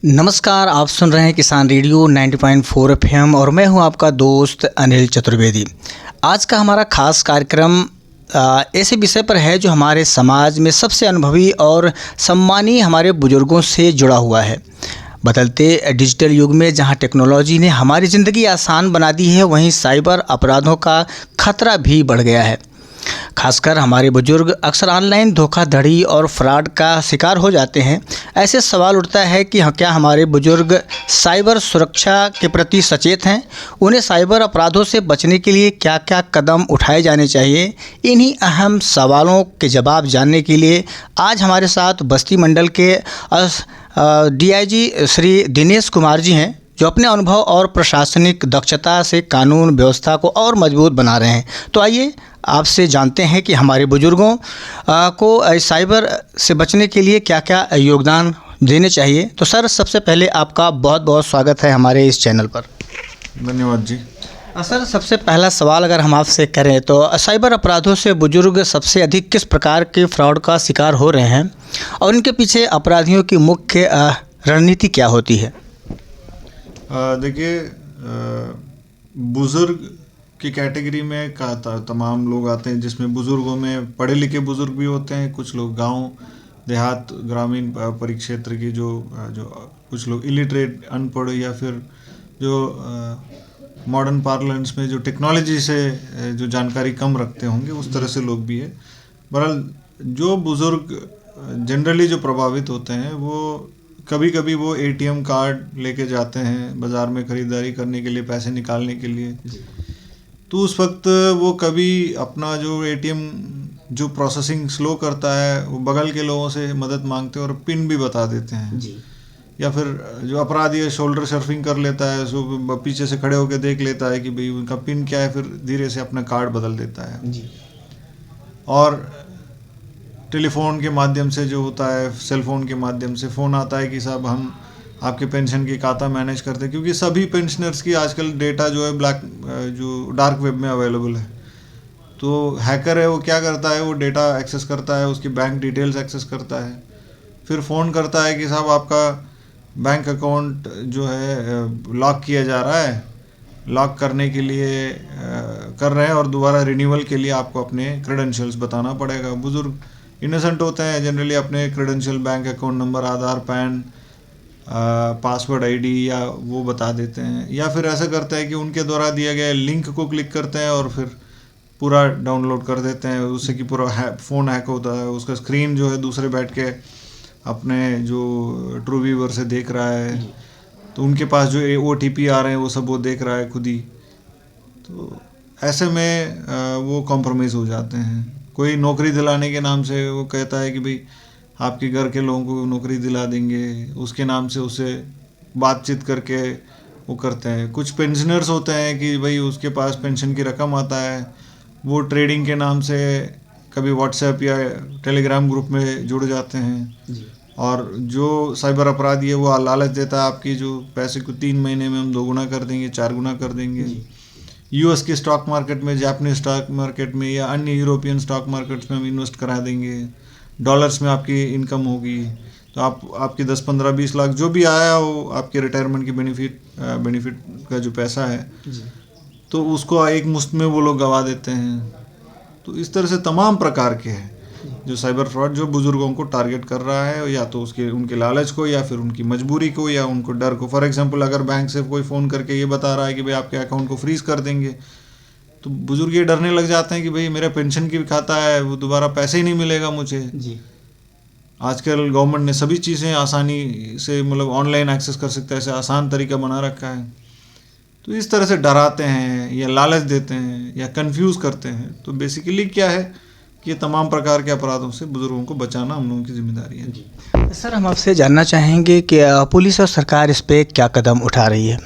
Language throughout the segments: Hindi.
नमस्कार, आप सुन रहे हैं किसान रेडियो 90.4 एफएम और मैं हूं आपका दोस्त अनिल चतुर्वेदी। आज का हमारा खास कार्यक्रम ऐसे विषय पर है जो हमारे समाज में सबसे अनुभवी और सम्मानीय हमारे बुजुर्गों से जुड़ा हुआ है। बदलते डिजिटल युग में जहां टेक्नोलॉजी ने हमारी ज़िंदगी आसान बना दी है, वहीं साइबर अपराधों का खतरा भी बढ़ गया है। खासकर हमारे बुजुर्ग अक्सर ऑनलाइन धोखाधड़ी और फ्रॉड का शिकार हो जाते हैं। ऐसे सवाल उठता है कि क्या हमारे बुजुर्ग साइबर सुरक्षा के प्रति सचेत हैं? उन्हें साइबर अपराधों से बचने के लिए क्या क्या कदम उठाए जाने चाहिए? इन्हीं अहम सवालों के जवाब जानने के लिए आज हमारे साथ बस्ती मंडल के डीआईजी श्री दिनेश कुमार जी हैं, जो अपने अनुभव और प्रशासनिक दक्षता से कानून व्यवस्था को और मजबूत बना रहे हैं। तो आइए आपसे जानते हैं कि हमारे बुजुर्गों को साइबर से बचने के लिए क्या क्या योगदान देने चाहिए। तो सर, सबसे पहले आपका बहुत बहुत स्वागत है हमारे इस चैनल पर। धन्यवाद जी। सर, सबसे पहला सवाल अगर हम आपसे करें तो साइबर अपराधों से बुजुर्ग सबसे अधिक किस प्रकार के फ्रॉड का शिकार हो रहे हैं और इनके पीछे अपराधियों की मुख्य रणनीति क्या होती है? देखिए, बुज़ुर्ग की कैटेगरी में तमाम लोग आते हैं, जिसमें बुज़ुर्गों में पढ़े लिखे बुज़ुर्ग भी होते हैं, कुछ लोग गांव देहात ग्रामीण परिक्षेत्र की जो कुछ लोग इलिटरेट अनपढ़ या फिर जो मॉडर्न पार्लेंस में जो टेक्नोलॉजी से जो जानकारी कम रखते होंगे, उस तरह से लोग भी है। बहरहाल जो बुज़ुर्ग जनरली जो प्रभावित होते हैं वो कभी कभी वो एटीएम कार्ड लेके जाते हैं बाज़ार में ख़रीदारी करने के लिए, पैसे निकालने के लिए। तो उस वक्त वो कभी अपना जो एटीएम जो प्रोसेसिंग स्लो करता है, वो बगल के लोगों से मदद मांगते हैं और पिन भी बता देते हैं जी। या फिर जो अपराधी है शोल्डर सर्फिंग कर लेता है, सो पीछे से खड़े होकर देख लेता है कि भाई उनका पिन क्या है, फिर धीरे से अपना कार्ड बदल देता है जी। और टेलीफोन के माध्यम से जो होता है, सेल फोन के माध्यम से फ़ोन आता है कि साहब हम आपके पेंशन की खाता मैनेज करते हैं, क्योंकि सभी पेंशनर्स की आजकल डेटा जो है जो डार्क वेब में अवेलेबल है। तो हैकर है वो क्या करता है, वो डेटा एक्सेस करता है, उसकी बैंक डिटेल्स एक्सेस करता है, फिर फ़ोन करता है कि साहब आपका बैंक अकाउंट जो है लॉक किया जा रहा है, लॉक करने के लिए कर रहे हैं और दोबारा रिन्यूअल के लिए आपको अपने क्रेडेंशियल्स बताना पड़ेगा। बुज़ुर्ग इनोसेंट होते हैं, जनरली अपने क्रेडेंशियल, बैंक अकाउंट नंबर, आधार, पैन, पासवर्ड, आईडी या वो बता देते हैं, या फिर ऐसा करते हैं कि उनके द्वारा दिया गया लिंक को क्लिक करते हैं और फिर पूरा डाउनलोड कर देते हैं, उससे कि पूरा फ़ोन हैक होता है। उसका स्क्रीन जो है दूसरे बैठ के अपने जो ट्रू व्यूवर से देख रहा है, तो उनके पास जो OTP आ रहे हैं वो सब वो देख रहा है खुद ही। तो ऐसे में वो कॉम्प्रोमाइज़ हो जाते हैं। कोई नौकरी दिलाने के नाम से वो कहता है कि भाई आपके घर के लोगों को नौकरी दिला देंगे, उसके नाम से उससे बातचीत करके वो करते हैं। कुछ पेंशनर्स होते हैं कि भाई उसके पास पेंशन की रकम आता है, वो ट्रेडिंग के नाम से कभी व्हाट्सएप या टेलीग्राम ग्रुप में जुड़ जाते हैं जी। और जो साइबर अपराधी है वो लालच देता है आपकी जो पैसे को 3 महीने में हम 2 गुना कर देंगे, 4 गुना कर देंगे। US के स्टॉक मार्केट में, जापानीज स्टॉक मार्केट में या अन्य यूरोपियन स्टॉक मार्केट्स में हम इन्वेस्ट करा देंगे, डॉलर्स में आपकी इनकम होगी, तो आपकी 10, 15, 20 लाख जो भी आया वो आपके रिटायरमेंट की बेनिफिट का जो पैसा है जी। तो उसको एक मुश्त में वो लोग गंवा देते हैं। तो इस तरह से तमाम प्रकार के हैं जो साइबर फ्रॉड जो बुज़ुर्गों को टारगेट कर रहा है, या तो उनके लालच को, या फिर उनकी मजबूरी को, या उनको डर को। फॉर एग्जांपल, अगर बैंक से कोई फ़ोन करके ये बता रहा है कि भाई आपके अकाउंट को फ्रीज़ कर देंगे, तो बुजुर्ग ये डरने लग जाते हैं कि भाई मेरा पेंशन की खाता है, वो दोबारा पैसे ही नहीं मिलेगा मुझे जी। आजकल गवर्नमेंट ने सभी चीज़ें आसानी से मतलब ऑनलाइन एक्सेस कर सकते हैं, ऐसे आसान तरीका बना रखा है। तो इस तरह से डराते हैं या लालच देते हैं या कंफ्यूज करते हैं। तो बेसिकली क्या है कि ये तमाम प्रकार के अपराधों से बुजुर्गों को बचाना हम लोगों की जिम्मेदारी है जी। सर, हम आपसे जानना चाहेंगे कि पुलिस और सरकार इस पे क्या कदम उठा रही है?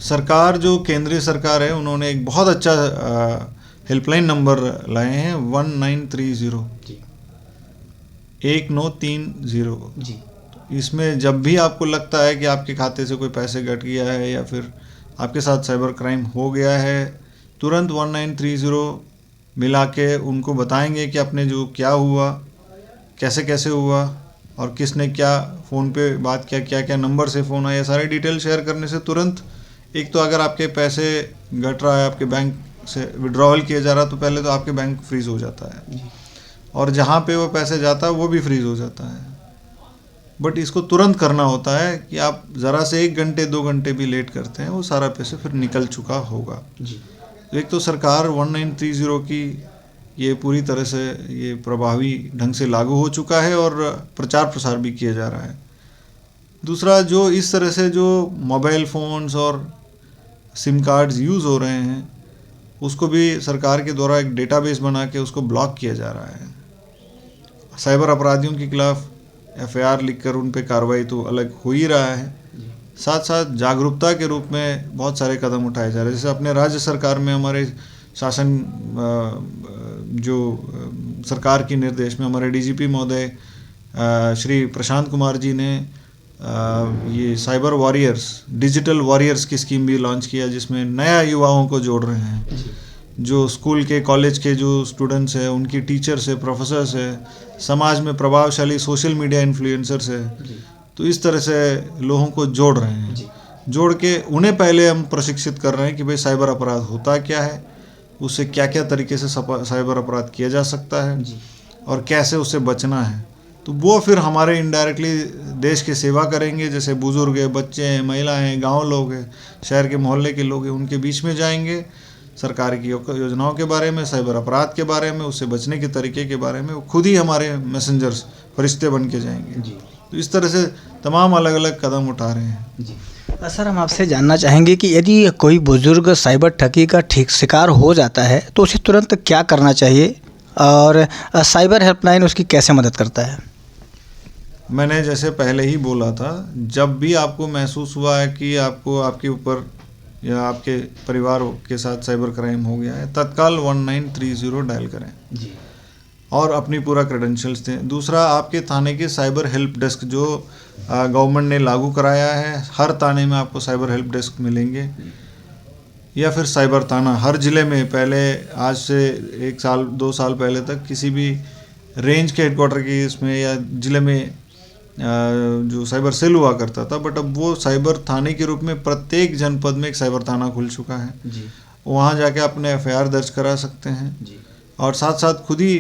सरकार, जो केंद्रीय सरकार है, उन्होंने एक बहुत अच्छा हेल्पलाइन नंबर लाए हैं, 1930 जी, 1930 जी। इसमें जब भी आपको लगता है कि आपके खाते से कोई पैसे कट गया है या फिर आपके साथ साइबर क्राइम हो गया है, तुरंत 1930 मिला के उनको बताएंगे कि अपने जो क्या हुआ, कैसे कैसे हुआ, और किसने क्या फ़ोन पे बात किया, क्या क्या नंबर से फ़ोन आया, सारी डिटेल शेयर करने से तुरंत एक तो अगर आपके पैसे घट रहा है, आपके बैंक से विड्रॉवल किया जा रहा है, तो पहले तो आपके बैंक फ्रीज़ हो जाता है और जहाँ पे वो पैसे जाता है वो भी फ्रीज़ हो जाता है। बट इसको तुरंत करना होता है कि आप ज़रा से 1 घंटे 2 घंटे भी लेट करते हैं वो सारा पैसे फिर निकल चुका होगा। तो एक तो सरकार 1930 की ये पूरी तरह से ये प्रभावी ढंग से लागू हो चुका है और प्रचार प्रसार भी किया जा रहा है। दूसरा, जो इस तरह से जो मोबाइल फ़ोन्स और सिम कार्ड्स यूज़ हो रहे हैं उसको भी सरकार के द्वारा एक डेटाबेस बना के उसको ब्लॉक किया जा रहा है। साइबर अपराधियों के खिलाफ FIR लिखकर उन पे कार्रवाई तो अलग हो ही रहा है, साथ साथ जागरूकता के रूप में बहुत सारे कदम उठाए जा रहे हैं। जैसे अपने राज्य सरकार में हमारे शासन जो सरकार के निर्देश में हमारे DGP महोदय श्री प्रशांत कुमार जी ने ये साइबर वॉरियर्स, डिजिटल वॉरियर्स की स्कीम भी लॉन्च किया, जिसमें नया युवाओं को जोड़ रहे हैं, जो स्कूल के कॉलेज के जो स्टूडेंट्स हैं, उनकी टीचर्स है, प्रोफेसर्स है, समाज में प्रभावशाली सोशल मीडिया इन्फ्लुएंसर्स है, तो इस तरह से लोगों को जोड़ रहे हैं। जोड़ के उन्हें पहले हम प्रशिक्षित कर रहे हैं कि भाई साइबर अपराध होता क्या है, उससे क्या क्या तरीके से साइबर अपराध किया जा सकता है और कैसे उससे बचना है। तो वो फिर हमारे इनडायरेक्टली देश की सेवा करेंगे। जैसे बुज़ुर्ग है, बच्चे हैं, महिलाएं हैं, गांव लोग हैं, शहर के मोहल्ले के लोग हैं, उनके बीच में जाएंगे, सरकार की योजनाओं के बारे में, साइबर अपराध के बारे में, उससे बचने के तरीके के बारे में वो खुद ही हमारे मैसेंजर्स, फरिश्ते बन के जाएंगे। तो इस तरह से तमाम अलग अलग कदम उठा रहे हैं। सर, हम आपसे जानना चाहेंगे कि यदि कोई बुज़ुर्ग साइबर ठगी का शिकार हो जाता है तो उसे तुरंत क्या करना चाहिए और साइबर हेल्पलाइन उसकी कैसे मदद करता है? मैंने जैसे पहले ही बोला था, जब भी आपको महसूस हुआ है कि आपको आपके ऊपर या आपके परिवार के साथ साइबर क्राइम हो गया है, तत्काल 1930 डायल करें और अपनी पूरा क्रेडेंशियल्स दें। दूसरा, आपके थाने के साइबर हेल्प डेस्क जो गवर्नमेंट ने लागू कराया है, हर थाने में आपको साइबर हेल्प डेस्क मिलेंगे, या फिर साइबर थाना हर ज़िले में। पहले आज से 1 साल 2 साल पहले तक किसी भी रेंज के हेडक्वार्टर की इसमें या ज़िले में जो साइबर सेल हुआ करता था, बट अब वो साइबर थाने के रूप में प्रत्येक जनपद में एक साइबर थाना खुल चुका है। वहाँ जाके अपने FIR दर्ज करा सकते हैं और साथ साथ खुद ही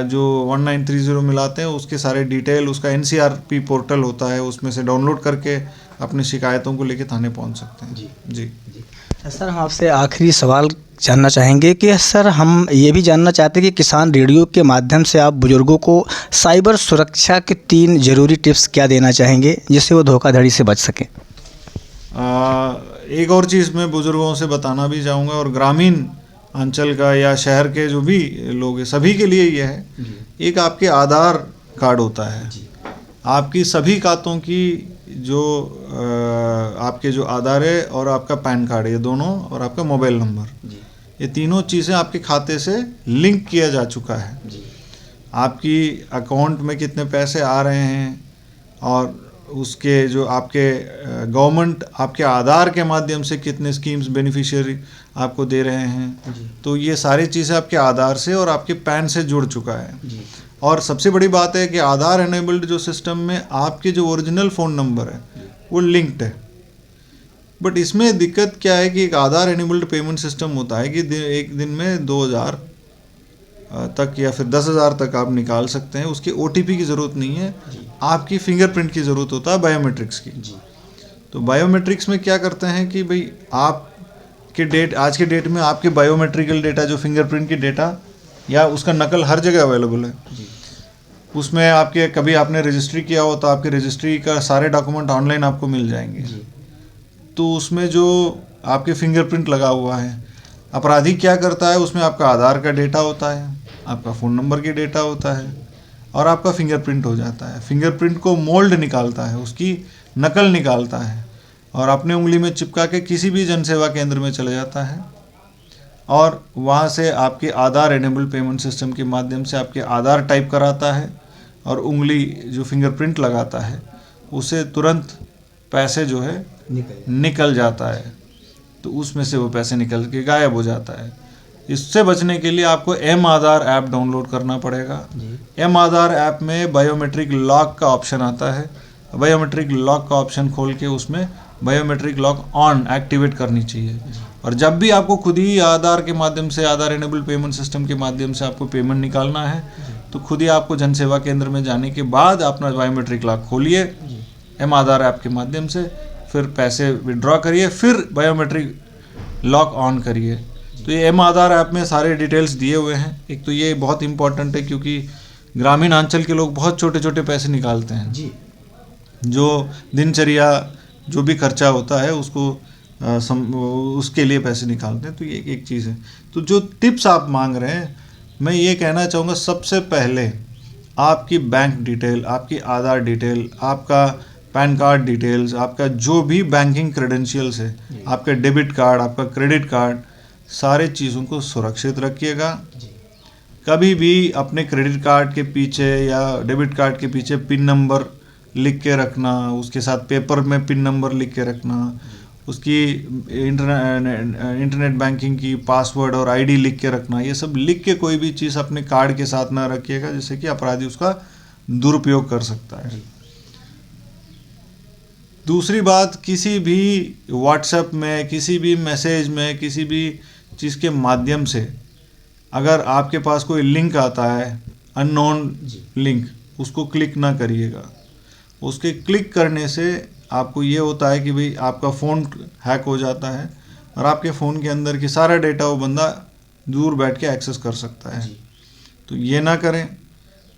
जो 1930 मिलाते हैं उसके सारे डिटेल, उसका NCRP पोर्टल होता है, उसमें से डाउनलोड करके अपनी शिकायतों को लेके थाने पहुँच सकते हैं। जी सर, हम आपसे आखिरी सवाल जानना चाहेंगे कि सर, हम ये भी जानना चाहते हैं कि किसान रेडियो के माध्यम से आप बुजुर्गों को साइबर सुरक्षा के 3 ज़रूरी टिप्स क्या देना चाहेंगे जिससे वो धोखाधड़ी से बच सकें? एक और चीज़ मैं बुजुर्गों से बताना भी चाहूँगा, और ग्रामीण अंचल का या शहर के जो भी लोग हैं सभी के लिए यह है, एक आपके आधार कार्ड होता है। आपकी सभी खातों की जो आपके जो आधार है और आपका पैन कार्ड, ये दोनों, और आपका मोबाइल नंबर, ये तीनों चीज़ें आपके खाते से लिंक किया जा चुका है। आपकी अकाउंट में कितने पैसे आ रहे हैं और उसके जो आपके गवर्नमेंट आपके आधार के माध्यम से कितने स्कीम्स बेनिफिशियरी आपको दे रहे हैं, तो ये सारी चीज़ें आपके आधार से और आपके पैन से जुड़ चुका है। और सबसे बड़ी बात है कि आधार एनेबल्ड जो सिस्टम में आपके जो ओरिजिनल फ़ोन नंबर है वो लिंक्ड है। बट इसमें दिक्कत क्या है कि एक आधार एनेबल्ड पेमेंट सिस्टम होता है कि एक दिन में 2000 तक या फिर 10,000 तक आप निकाल सकते हैं। उसकी OTP की ज़रूरत नहीं है, आपकी फिंगरप्रिंट की ज़रूरत होता है, बायोमेट्रिक्स की। तो बायोमेट्रिक्स में क्या करते हैं कि भाई आप के आज के डेट में आपके बायोमेट्रिकल डेटा, जो फिंगरप्रिंट की डेटा या उसका नकल हर जगह अवेलेबल है। उसमें आपके कभी आपने रजिस्ट्री किया हो तो आपके रजिस्ट्री का सारे डॉक्यूमेंट ऑनलाइन आपको मिल जाएंगे। तो उसमें जो आपके फिंगरप्रिंट लगा हुआ है, अपराधी क्या करता है, उसमें आपका आधार का डेटा होता है, आपका फ़ोन नंबर की डेटा होता है और आपका फिंगरप्रिंट हो जाता है। फिंगरप्रिंट को मोल्ड निकालता है, उसकी नकल निकालता है और अपने उंगली में चिपका के किसी भी जनसेवा केंद्र में चले जाता है और वहाँ से आपके आधार एनेबल पेमेंट सिस्टम के माध्यम से आपके आधार टाइप कराता है और उंगली जो फिंगरप्रिंट लगाता है उसे तुरंत पैसे जो है निकल जाता है। तो उसमें से वो पैसे निकल के गायब हो जाता है। इससे बचने के लिए आपको एम आधार ऐप डाउनलोड करना पड़ेगा। एम आधार ऐप में बायोमेट्रिक लॉक का ऑप्शन आता है। बायोमेट्रिक लॉक का ऑप्शन खोल के उसमें बायोमेट्रिक लॉक ऑन एक्टिवेट करनी चाहिए। और जब भी आपको खुद ही आधार के माध्यम से, आधार इनेबल पेमेंट सिस्टम के माध्यम से आपको पेमेंट निकालना है, तो खुद ही आपको जन सेवा केंद्र में जाने के बाद अपना बायोमेट्रिक लॉक खोलिए एम आधार ऐप के माध्यम से, फिर पैसे विड्रॉ करिए, फिर बायोमेट्रिक लॉक ऑन करिए। तो ये एम आधार ऐप में सारे डिटेल्स दिए हुए हैं। एक तो ये बहुत इंपॉर्टेंट है क्योंकि ग्रामीण अंचल के लोग बहुत छोटे छोटे पैसे निकालते हैं जी, जो दिनचर्या जो भी खर्चा होता है उसको उसके लिए पैसे निकालते हैं। तो ये एक चीज़ है। तो जो टिप्स आप मांग रहे हैं, मैं ये कहना चाहूँगा, सबसे पहले आपकी बैंक डिटेल, आपकी आधार डिटेल, आपका पैन कार्ड डिटेल्स, आपका जो भी बैंकिंग क्रेडेंशियल्स है, आपका डेबिट कार्ड, आपका क्रेडिट कार्ड, सारे चीज़ों को सुरक्षित रखिएगा। कभी भी अपने क्रेडिट कार्ड के पीछे या डेबिट कार्ड के पीछे पिन नंबर लिख के रखना, उसके साथ पेपर में पिन नंबर लिख के रखना, उसकी इंटरनेट बैंकिंग की पासवर्ड और आईडी लिख के रखना, ये सब लिख के कोई भी चीज़ अपने कार्ड के साथ ना रखिएगा, जिससे कि अपराधी उसका दुरुपयोग कर सकता है। दूसरी बात, किसी भी व्हाट्सएप में, किसी भी मैसेज में, किसी भी चीज़ के माध्यम से अगर आपके पास कोई लिंक आता है, अननोन लिंक, उसको क्लिक ना करिएगा। उसके क्लिक करने से आपको ये होता है कि भाई आपका फ़ोन हैक हो जाता है और आपके फ़ोन के अंदर की सारा डेटा वो बंदा दूर बैठ के एक्सेस कर सकता है। तो ये ना करें।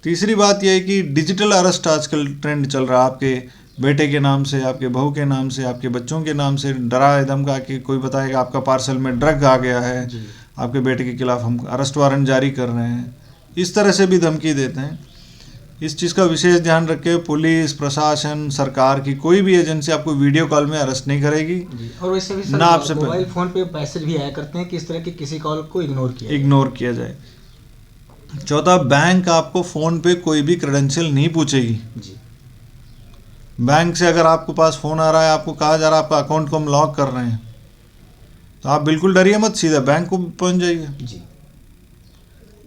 तीसरी बात यह है कि डिजिटल अरेस्ट आजकल ट्रेंड चल रहा है। आपके बेटे के नाम से, आपके बहू के नाम से, आपके बच्चों के नाम से डरा धमका के कोई बताएगा आपका पार्सल में ड्रग आ गया है, आपके बेटे के खिलाफ हम अरेस्ट वारंट जारी कर रहे हैं, इस तरह से भी धमकी देते हैं। इस चीज़ का विशेष ध्यान रखें। पुलिस, प्रशासन, सरकार की कोई भी एजेंसी आपको वीडियो कॉल में अरेस्ट नहीं करेगी। और वैसे भी सर, ना आपसे मोबाइल फ़ोन पे मैसेज भी आया करते हैं कि इस तरह की किसी कॉल को इग्नोर किया जाए। चौथा, बैंक आपको फ़ोन पे कोई भी क्रेडेंशियल नहीं पूछेगी जी। बैंक से अगर आपके पास फ़ोन आ रहा है, आपको कहा जा रहा है आपका अकाउंट को हम लॉक कर रहे हैं, तो आप बिल्कुल डरिए मत, सीधा बैंक को पहुंच जाइए जी।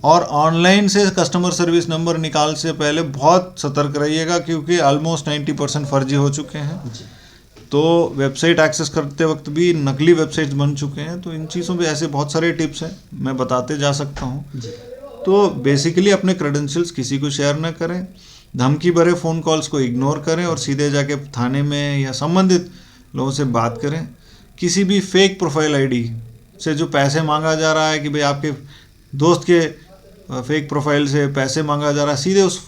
और ऑनलाइन से कस्टमर सर्विस नंबर निकाल से पहले बहुत सतर्क रहिएगा, क्योंकि ऑलमोस्ट 90% फर्जी हो चुके हैं जी। तो वेबसाइट एक्सेस करते वक्त भी नकली वेबसाइट्स बन चुके हैं। तो इन चीज़ों पे ऐसे बहुत सारे टिप्स हैं, मैं बताते जा सकता हूँ। तो बेसिकली अपने क्रेडेंशियल्स किसी को शेयर ना करें, धमकी भरे फ़ोन कॉल्स को इग्नोर करें और सीधे जाके थाने में या संबंधित लोगों से बात करें। किसी भी फेक प्रोफाइल आईडी से जो पैसे मांगा जा रहा है कि भाई आपके दोस्त के फेक प्रोफाइल से पैसे मांगा जा रहा है, सीधे उस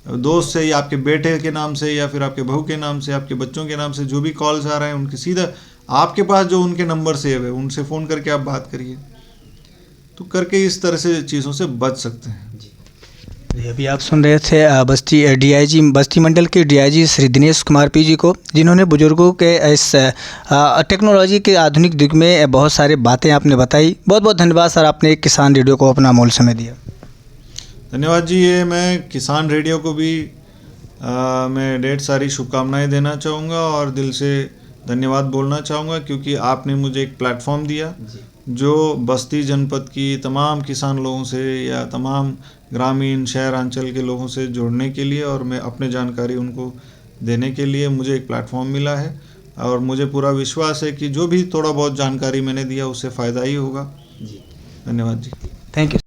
दोस्त से या आपके बेटे के नाम से या फिर आपके बहू के नाम से, आपके बच्चों के नाम से जो भी कॉल्स आ रहे हैं, उनके सीधा आपके पास जो उनके नंबर सेव है उनसे फ़ोन करके आप बात करिए। तो करके इस तरह से चीज़ों से बच सकते हैं। अभी आप सुन रहे थे बस्ती डीआईजी, बस्ती मंडल के DIG Shri Dinesh Kumar P G को, जिन्होंने बुजुर्गों के इस टेक्नोलॉजी के आधुनिक युग में बहुत सारी बातें आपने बताई। बहुत बहुत धन्यवाद सर, आपने किसान रेडियो को अपना अमूल्य समय दिया। धन्यवाद जी। ये मैं किसान रेडियो को भी मैं ढेर सारी शुभकामनाएं देना चाहूँगा और दिल से धन्यवाद बोलना चाहूँगा, क्योंकि आपने मुझे एक प्लेटफॉर्म दिया जो बस्ती जनपद की तमाम किसान लोगों से या तमाम ग्रामीण शहर अंचल के लोगों से जोड़ने के लिए और मैं अपने जानकारी उनको देने के लिए मुझे एक प्लेटफॉर्म मिला है। और मुझे पूरा विश्वास है कि जो भी थोड़ा बहुत जानकारी मैंने दिया उससे फ़ायदा ही होगा जी। धन्यवाद जी। Thank you.